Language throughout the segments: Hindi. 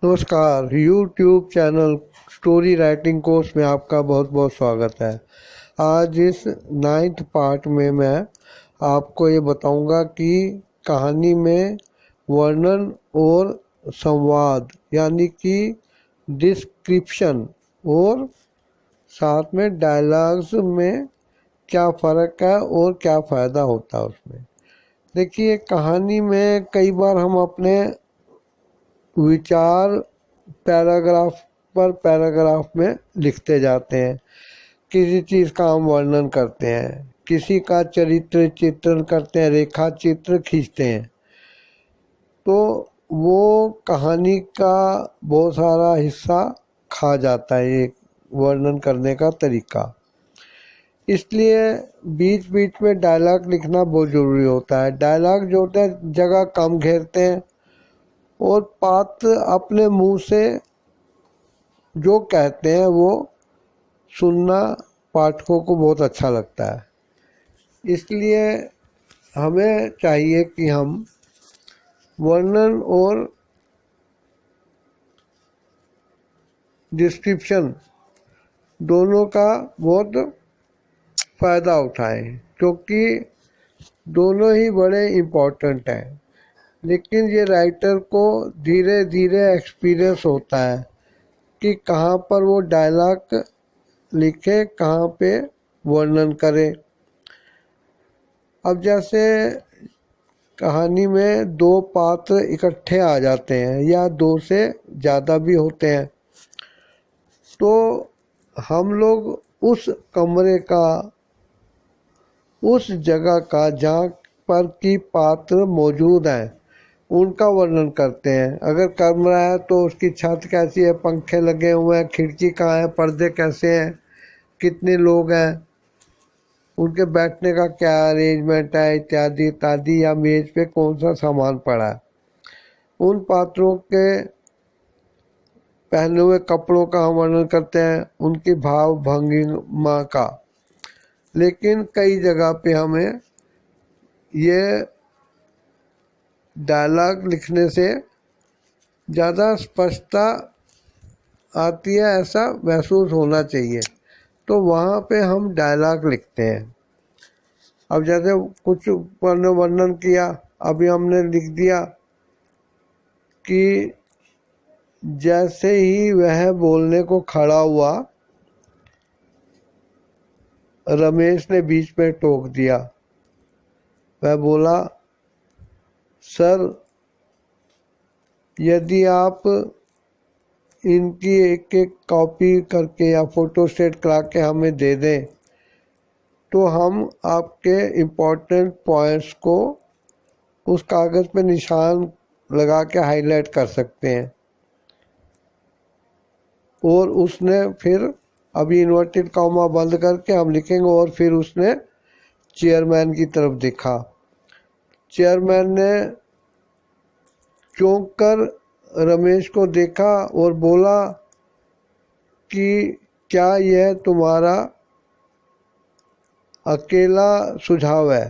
नमस्कार। YouTube channel story writing course में आपका बहुत बहुत स्वागत है। आज इस 9th पार्ट में मैं आपको ये बताऊंगा कि कहानी में वर्णन और संवाद यानी कि डिस्क्रिप्शन और साथ में डायलॉग्स में क्या फ़र्क है और क्या फ़ायदा होता है उसमें। देखिए, कहानी में कई बार हम अपने विचार पैराग्राफ पर पैराग्राफ में लिखते जाते हैं। किसी चीज़ का हम वर्णन करते हैं, किसी का चरित्र चित्रण करते हैं, रेखा चित्र खींचते हैं, तो वो कहानी का बहुत सारा हिस्सा खा जाता है ये वर्णन करने का तरीका। इसलिए बीच बीच में डायलॉग लिखना बहुत ज़रूरी होता है। डायलॉग जो होता है जगह कम घेरते हैं और पात्र अपने मुंह से जो कहते हैं वो सुनना पाठकों को बहुत अच्छा लगता है। इसलिए हमें चाहिए कि हम वर्णन और डिस्क्रिप्शन दोनों का बहुत फ़ायदा उठाएं, क्योंकि दोनों ही बड़े इम्पोर्टेंट हैं। लेकिन ये राइटर को धीरे धीरे एक्सपीरियंस होता है कि कहाँ पर वो डायलॉग लिखे, कहाँ पे वर्णन करे। अब जैसे कहानी में दो पात्र इकट्ठे आ जाते हैं या दो से ज़्यादा भी होते हैं, तो हम लोग उस कमरे का, उस जगह का जहाँ पर की पात्र मौजूद हैं उनका वर्णन करते हैं। अगर कमरा है तो उसकी छत कैसी है, पंखे लगे हुए हैं, खिड़की कहाँ है, पर्दे कैसे हैं, कितने लोग हैं, उनके बैठने का क्या अरेंजमेंट है, इत्यादि इत्यादि, या मेज पे कौन सा सामान पड़ा है। उन पात्रों के पहने हुए कपड़ों का हम वर्णन करते हैं, उनकी भाव भंगिमा का। लेकिन कई जगह पे हमें ये डायलॉग लिखने से ज़्यादा स्पष्टता आती है, ऐसा महसूस होना चाहिए, तो वहाँ पे हम डायलॉग लिखते हैं। अब जैसे कुछ वर्णन किया, अभी हमने लिख दिया कि जैसे ही वह बोलने को खड़ा हुआ, रमेश ने बीच में टोक दिया। वह बोला, सर, यदि आप इनकी एक एक कॉपी करके या फोटो स्टेट करा के हमें दे दें तो हम आपके इम्पोर्टेंट पॉइंट्स को उस कागज़ पे निशान लगा के हाईलाइट कर सकते हैं। और उसने फिर अभी इन्वर्टेड कॉमा बंद करके हम लिखेंगे, और फिर उसने चेयरमैन की तरफ देखा। चेयरमैन ने चौंक कर रमेश को देखा और बोला कि क्या यह तुम्हारा अकेला सुझाव है?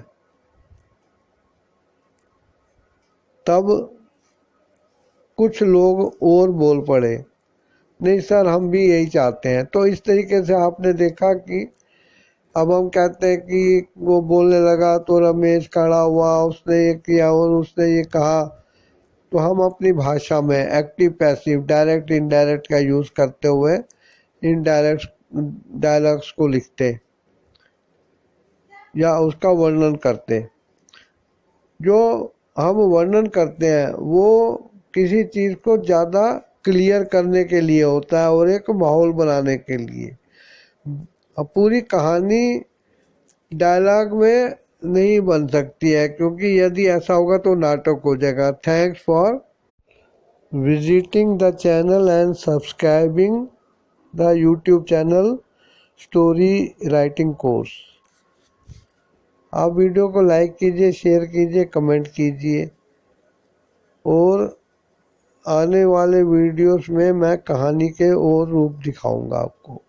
तब कुछ लोग और बोल पड़े, नहीं सर, हम भी यही चाहते हैं। तो इस तरीके से आपने देखा कि अब हम कहते हैं कि वो बोलने लगा तो रमेश खड़ा हुआ, उसने ये किया और उसने ये कहा, तो हम अपनी भाषा में एक्टिव पैसिव डायरेक्ट इनडायरेक्ट का यूज़ करते हुए इनडायरेक्ट डायलॉग्स को लिखते या उसका वर्णन करते। जो हम वर्णन करते हैं वो किसी चीज़ को ज़्यादा क्लियर करने के लिए होता है और एक माहौल बनाने के लिए। अब पूरी कहानी डायलॉग में नहीं बन सकती है, क्योंकि यदि ऐसा होगा तो नाटक हो जाएगा। Thanks for visiting the channel and subscribing the YouTube channel story writing course. आप वीडियो को लाइक कीजिए, शेयर कीजिए, कमेंट कीजिए, और आने वाले वीडियोस में मैं कहानी के और रूप दिखाऊंगा आपको।